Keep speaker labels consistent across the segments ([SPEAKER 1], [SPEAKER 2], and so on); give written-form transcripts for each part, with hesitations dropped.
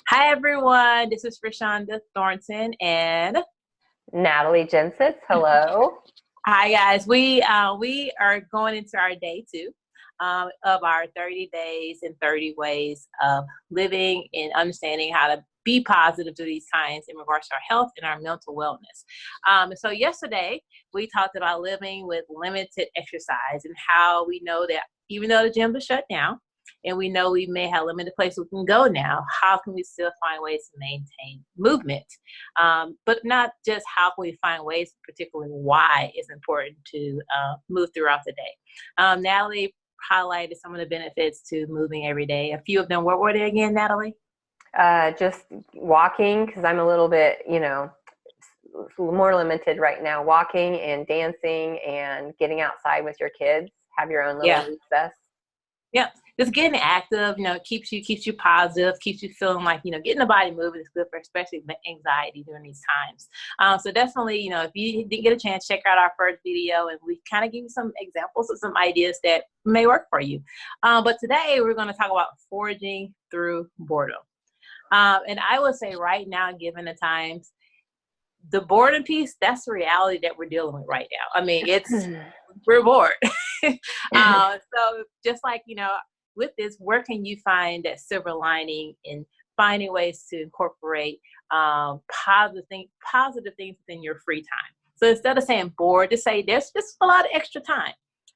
[SPEAKER 1] Hi everyone, this is Rashonda Thornton and
[SPEAKER 2] Natalie Jensitz, hello.
[SPEAKER 1] hi guys. We are going into our day two of our 30 days and 30 ways of living and understanding how to be positive through these times in regards to our health and our mental wellness. So yesterday we talked about living with limited exercise and how we know that even though the gyms are shut down, and we know we may have limited places we can go now, how can we still find ways to maintain movement? But not just how can we find ways, particularly why it's important to move throughout the day. Natalie highlighted some of the benefits to moving every day. A few of them, what were they again, Natalie?
[SPEAKER 2] Just walking, because I'm a little bit, more limited right now. Walking and dancing and getting outside with your kids. Have your own little
[SPEAKER 1] Yeah.
[SPEAKER 2] recess.
[SPEAKER 1] Yeah, just getting active, keeps you positive, keeps you feeling like, getting the body moving is good for especially anxiety during these times. So definitely, if you didn't get a chance, check out our first video and we kind of give you some examples of some ideas that may work for you. But today we're going to talk about foraging through boredom. And I would say right now, given the times, the boredom piece, that's the reality that we're dealing with right now. I mean, we're bored. So just like, with this, where can you find that silver lining in finding ways to incorporate positive things within your free time? So instead of saying bored, just say there's just a lot of extra time.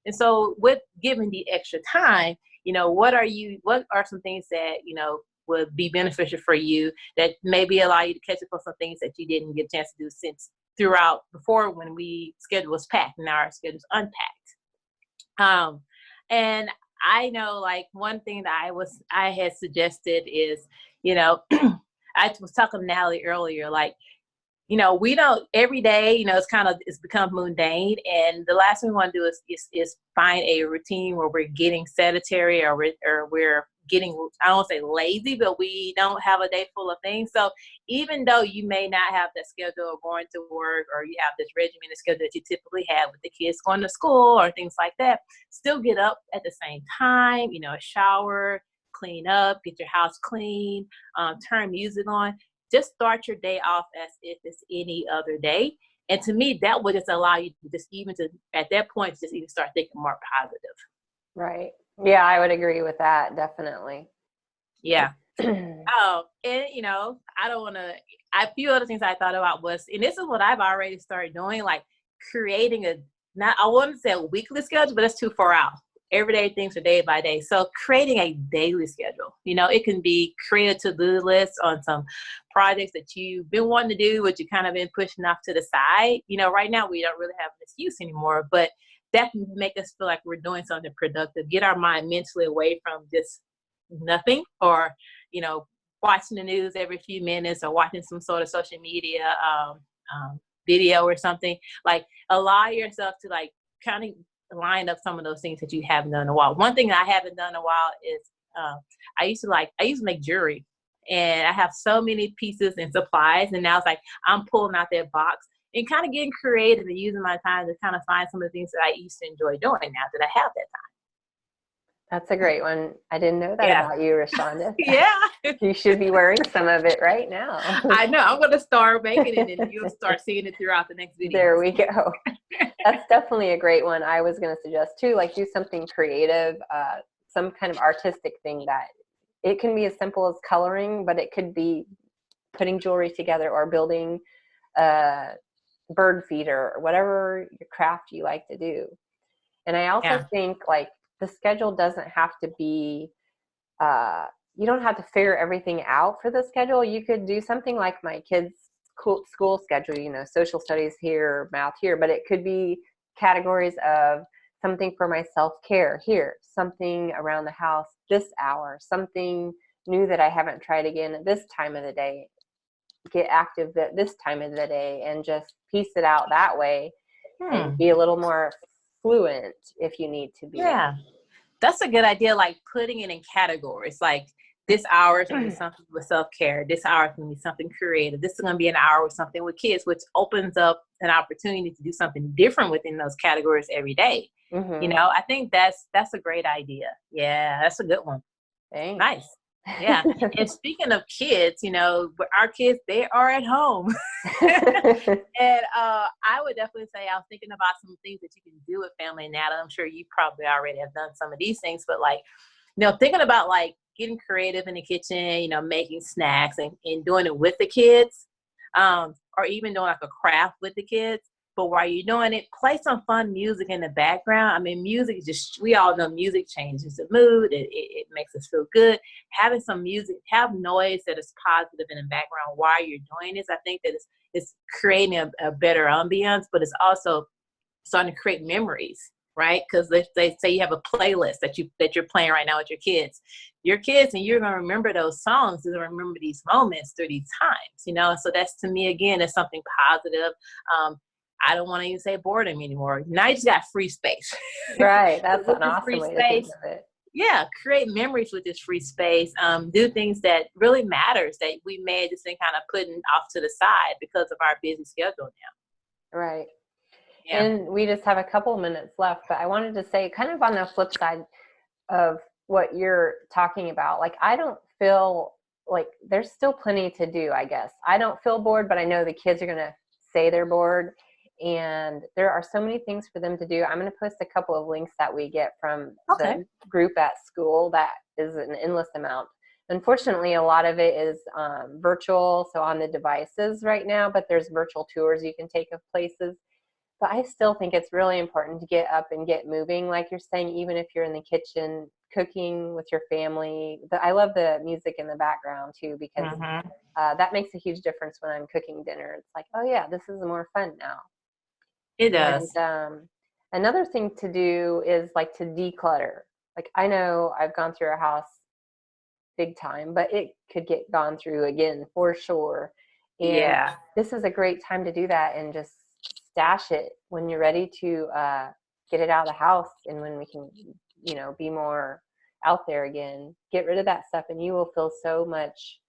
[SPEAKER 1] And so with giving the extra time, what are some things that, would be beneficial for you that maybe allow you to catch up on some things that you didn't get a chance to do since throughout before when we schedule was packed and now our schedule's unpacked. And I know like one thing that I had suggested is, I was talking to Natalie earlier, like, we don't every day, it's become mundane. And the last thing we want to do is find a routine where we're getting sedentary or we're getting, I don't say lazy, but we don't have a day full of things. So even though you may not have the schedule of going to work or you have this regimented schedule that you typically have with the kids going to school or things like that, still get up at the same time, shower, clean up, get your house clean, turn music on. Just start your day off as if it's any other day. And to me, that would just allow you to at that point, just even start thinking more positive.
[SPEAKER 2] Right. Yeah, I would agree with that. Definitely.
[SPEAKER 1] Yeah. Oh, and I don't want to, a few other things I thought about was, and this is what I've already started doing, like creating I wouldn't say a weekly schedule, but that's too far out. Everyday things are day by day. So creating a daily schedule, it can be create a to-do list on some projects that you've been wanting to do, but you kind of been pushing off to the side. Right now we don't really have an excuse anymore, but that can make us feel like we're doing something productive, get our mind mentally away from just nothing or, watching the news every few minutes or watching some sort of social media video or something. Like allow yourself to like kind of line up some of those things that you haven't done in a while. One thing I haven't done in a while is I used to make jewelry, and I have so many pieces and supplies, and now it's like I'm pulling out that box and kind of getting creative and using my time to kind of find some of the things that I used to enjoy doing now that I have that time.
[SPEAKER 2] That's a great one. I didn't know that
[SPEAKER 1] Yeah.
[SPEAKER 2] about you, Rashonda.
[SPEAKER 1] Yeah.
[SPEAKER 2] You should be wearing some of it right now.
[SPEAKER 1] I know. I'm going to start making it and you'll start seeing it throughout the next video.
[SPEAKER 2] There we go. That's definitely a great one. I was going to suggest too, like do something creative, some kind of artistic thing that it can be as simple as coloring, but it could be putting jewelry together or building a bird feeder or whatever your craft you like to do. And I also think like the schedule doesn't have to be, you don't have to figure everything out for the schedule. You could do something like my kids' school schedule, social studies here, math here, but it could be categories of something for my self-care here, something around the house this hour, something new that I haven't tried again at this time of the day, get active at this time of the day, and just piece it out that way and be a little more fluent if you need to be.
[SPEAKER 1] Yeah, that's a good idea. Like putting it in categories, like this hour is going to be something with self-care. This hour is going to be something creative. This is going to be an hour with something with kids, which opens up an opportunity to do something different within those categories every day. I think that's a great idea. Yeah, that's a good one.
[SPEAKER 2] Thanks.
[SPEAKER 1] Nice. Yeah. And speaking of kids, our kids, they are at home. And I would definitely say I was thinking about some things that you can do with family now. I'm sure you probably already have done some of these things, but like, thinking about like getting creative in the kitchen, making snacks and doing it with the kids, or even doing like a craft with the kids. But while you're doing it, play some fun music in the background. I mean, music is we all know music changes the mood. It makes us feel good. Having some music, have noise that is positive in the background while you're doing this. I think that it's creating a better ambiance, but it's also starting to create memories, right? Because they say you have a playlist that you're playing right now with your kids, and you're going to remember those songs. You're going to remember these moments through these times, So that's, to me, again, is something positive. I don't want to even say boredom anymore. Now you just got free space.
[SPEAKER 2] Right. That's an awesome way to think of it.
[SPEAKER 1] Yeah, create memories with this free space. Do things that really matters that we may have just been kind of putting off to the side because of our busy schedule now.
[SPEAKER 2] Right.
[SPEAKER 1] Yeah.
[SPEAKER 2] And we just have a couple minutes left, but I wanted to say, kind of on the flip side of what you're talking about, like, I don't feel like there's still plenty to do, I guess. I don't feel bored, but I know the kids are going to say they're bored. And there are so many things for them to do. I'm going to post a couple of links that we get from the group at school that is an endless amount. Unfortunately, a lot of it is virtual, so on the devices right now, but there's virtual tours you can take of places. But I still think it's really important to get up and get moving, like you're saying, even if you're in the kitchen cooking with your family. I love the music in the background too, because that makes a huge difference when I'm cooking dinner. It's like, oh yeah, this is more fun now.
[SPEAKER 1] It does.
[SPEAKER 2] And another thing to do is like to declutter. Like, I know I've gone through a house big time, but it could get gone through again for sure. And this is a great time to do that and just stash it when you're ready to get it out of the house, and when we can, be more out there again. Get rid of that stuff and you will feel so much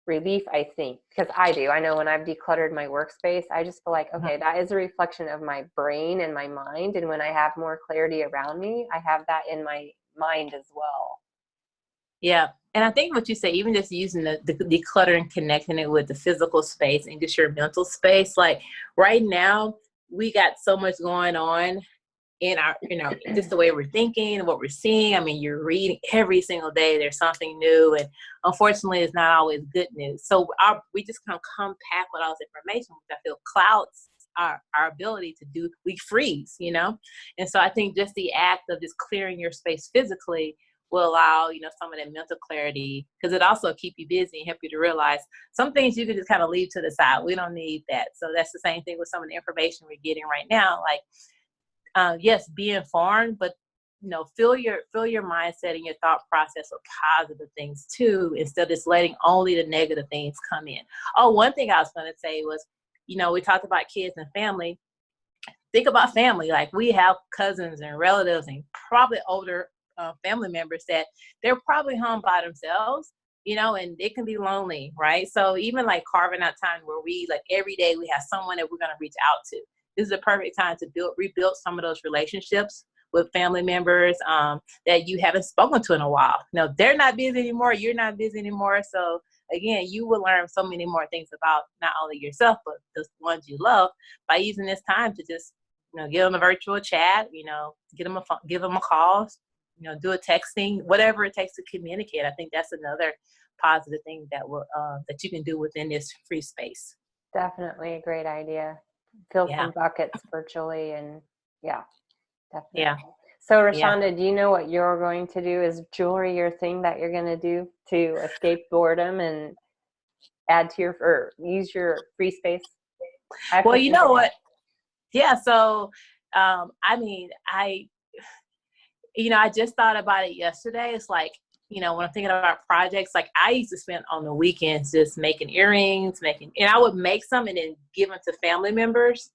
[SPEAKER 2] relief, I think, because I do. I know when I've decluttered my workspace, I just feel like, okay, that is a reflection of my brain and my mind. And when I have more clarity around me, I have that in my mind as well.
[SPEAKER 1] Yeah. And I think what you say, even just using the decluttering, connecting it with the physical space and just your mental space, like right now, we got so much going on in our, just the way we're thinking and what we're seeing. I mean, you're reading every single day, there's something new, and unfortunately it's not always good news. So we just kind of compact with all this information, which I feel clouds our ability to do, we freeze, And so I think just the act of just clearing your space physically will allow, some of that mental clarity, because it also keep you busy and help you to realize some things you can just kind of leave to the side. We don't need that. So that's the same thing with some of the information we're getting right now. Like, yes, be informed, but fill your mindset and your thought process with positive things too, instead of just letting only the negative things come in. Oh, one thing I was going to say was, we talked about kids and family. Think about family. Like, we have cousins and relatives and probably older family members that they're probably home by themselves, and it can be lonely, right? So even like carving out time where we, like, every day we have someone that we're going to reach out to. This is a perfect time to rebuild some of those relationships with family members that you haven't spoken to in a while. They're not busy anymore. You're not busy anymore. So again, you will learn so many more things about not only yourself, but the ones you love by using this time to just, give them a virtual chat, give them a call, do a texting, whatever it takes to communicate. I think that's another positive thing that you can do within this free space.
[SPEAKER 2] Definitely a great idea. Fill some buckets virtually, and definitely.
[SPEAKER 1] Yeah.
[SPEAKER 2] So Rashonda, do you know what you're going to do? Is jewelry your thing that you're going to do to escape boredom and add to or use your free space?
[SPEAKER 1] Well, you know what? Yeah. So, I mean, I just thought about it yesterday. It's like, when I'm thinking about projects, like I used to spend on the weekends just making earrings, and I would make some and then give them to family members,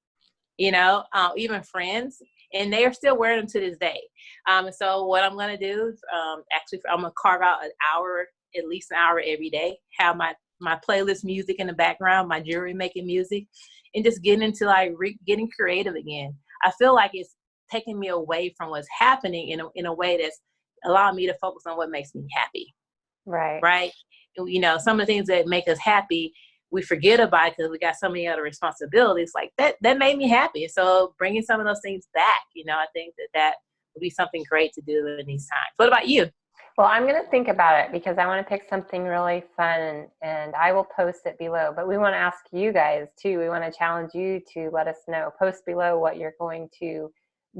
[SPEAKER 1] even friends, and they are still wearing them to this day. So what I'm going to do is actually, I'm going to carve out at least an hour every day, have my playlist music in the background, my jewelry making music, and just getting into getting creative again. I feel like it's taking me away from what's happening in a way that's allowing me to focus on what makes me happy.
[SPEAKER 2] Right.
[SPEAKER 1] right? You know, some of the things that make us happy, we forget about because we got so many other responsibilities. Like that made me happy. So bringing some of those things back, you know, I think that would be something great to do in these times. What about you?
[SPEAKER 2] Well, I'm going to think about it because I want to pick something really fun, and I will post it below. But we want to ask you guys too. We want to challenge you to let us know. Post below what you're going to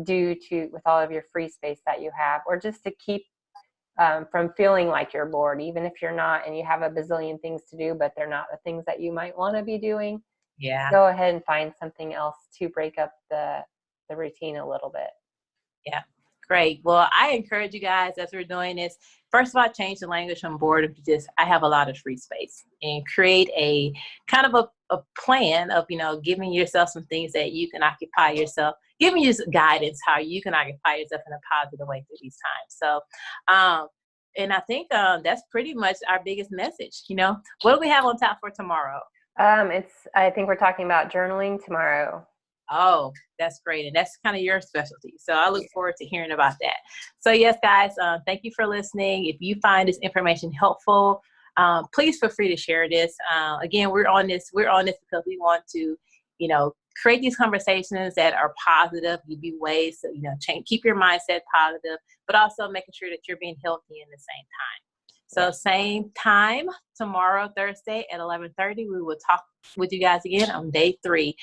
[SPEAKER 2] do with all of your free space that you have, or just to keep from feeling like you're bored, even if you're not and you have a bazillion things to do, but they're not the things that you might want to be doing.
[SPEAKER 1] Yeah.
[SPEAKER 2] Go ahead and find something else to break up the routine a little bit.
[SPEAKER 1] Yeah. Great. Well, I encourage you guys as we're doing this, first of all, change the language from boredom to just, I have a lot of free space, and create a kind of a plan of, you know, giving yourself some things that you can occupy yourself, giving you some guidance how you can occupy yourself in a positive way through these times. So, and I think that's pretty much our biggest message. You know, what do we have on tap for tomorrow?
[SPEAKER 2] I think we're talking about journaling tomorrow.
[SPEAKER 1] Oh, that's great. And that's kind of your specialty. So I look forward to hearing about that. So yes, guys, thank you for listening. If you find this information helpful, please feel free to share this. Again, we're on this because we want to, you know, create these conversations that are positive, give you ways to, you know, keep your mindset positive, but also making sure that you're being healthy in the same time. So same time tomorrow, Thursday at 11:30, we will talk with you guys again on day 3.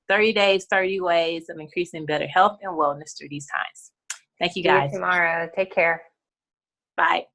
[SPEAKER 1] 30 days, 30 ways of increasing better health and wellness through these times. Thank you, guys.
[SPEAKER 2] See you tomorrow. Take care.
[SPEAKER 1] Bye.